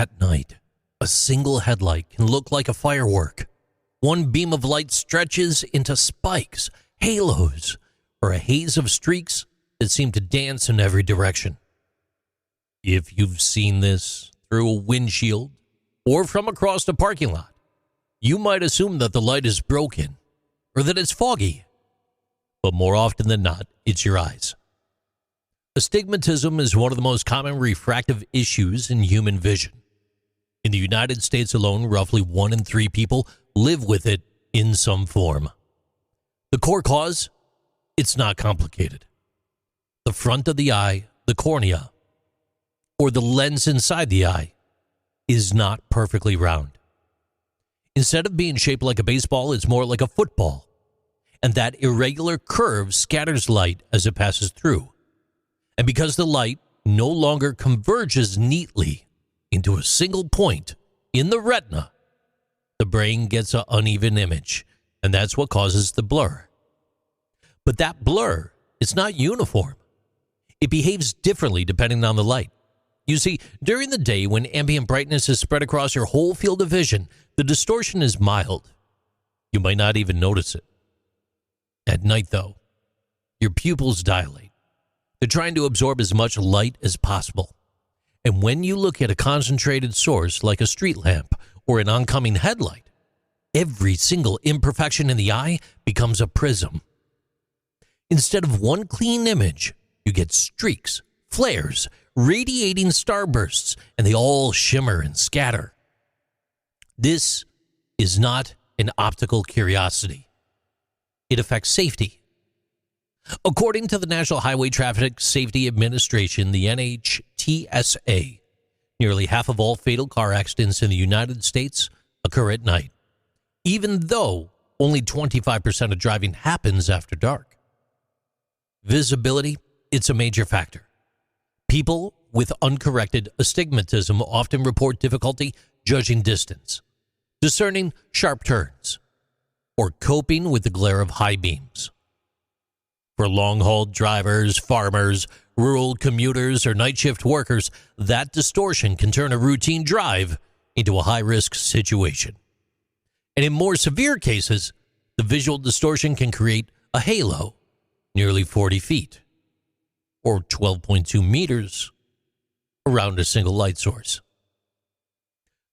At night, a single headlight can look like a firework. One beam of light stretches into spikes, halos, or a haze of streaks that seem to dance in every direction. If you've seen this through a windshield or from across the parking lot, you might assume that the light is broken or that it's foggy. But more often than not, it's your eyes. Astigmatism is one of the most common refractive issues in human vision. In the United States alone, roughly 1 in 3 people live with it in some form. The core cause? It's not complicated. The front of the eye, the cornea, or the lens inside the eye, is not perfectly round. Instead of being shaped like a baseball, it's more like a football. And that irregular curve scatters light as it passes through. And because the light no longer converges neatly into a single point in the retina, the brain gets an uneven image, and that's what causes the blur. But that blur is not uniform. It behaves differently depending on the light. You see, during the day when ambient brightness is spread across your whole field of vision, the distortion is mild. You might not even notice it. At night, though, your pupils dilate. They're trying to absorb as much light as possible. And when you look at a concentrated source like a street lamp or an oncoming headlight, every single imperfection in the eye becomes a prism. Instead of one clean image, you get streaks, flares, radiating starbursts, and they all shimmer and scatter. This is not an optical curiosity. It affects safety. According to the National Highway Traffic Safety Administration, the NHTSA, nearly half of all fatal car accidents in the United States occur at night, even though only 25% of driving happens after dark. Visibility, it's a major factor. People with uncorrected astigmatism often report difficulty judging distance, discerning sharp turns, or coping with the glare of high beams. For long-haul drivers, farmers, rural commuters, or night shift workers, that distortion can turn a routine drive into a high-risk situation. And in more severe cases, the visual distortion can create a halo, nearly 40 feet, or 12.2 meters, around a single light source.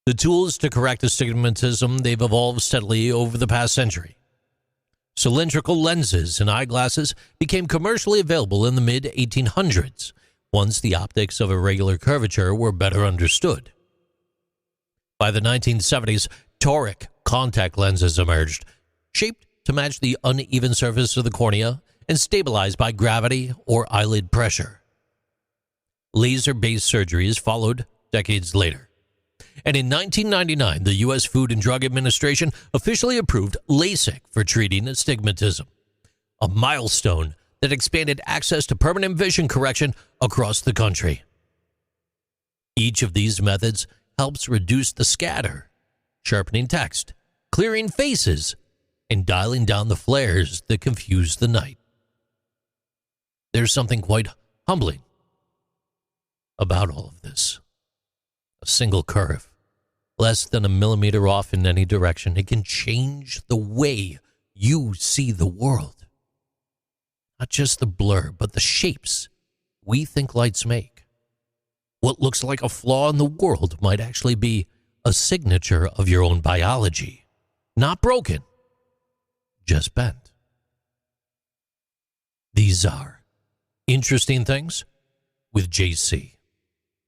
The tools to correct astigmatism, they've evolved steadily over the past century. Cylindrical lenses and eyeglasses became commercially available in the mid-1800s, once the optics of irregular curvature were better understood. By the 1970s, toric contact lenses emerged, shaped to match the uneven surface of the cornea and stabilized by gravity or eyelid pressure. Laser-based surgeries followed decades later. And in 1999, the U.S. Food and Drug Administration officially approved LASIK for treating astigmatism, a milestone that expanded access to permanent vision correction across the country. Each of these methods helps reduce the scatter, sharpening text, clearing faces, and dialing down the flares that confuse the night. There's something quite humbling about all of this. A single curve, less than a millimeter off in any direction, it can change the way you see the world. Not just the blur, but the shapes we think lights make. What looks like a flaw in the world might actually be a signature of your own biology. Not broken, just bent. These are Interesting Things with JC.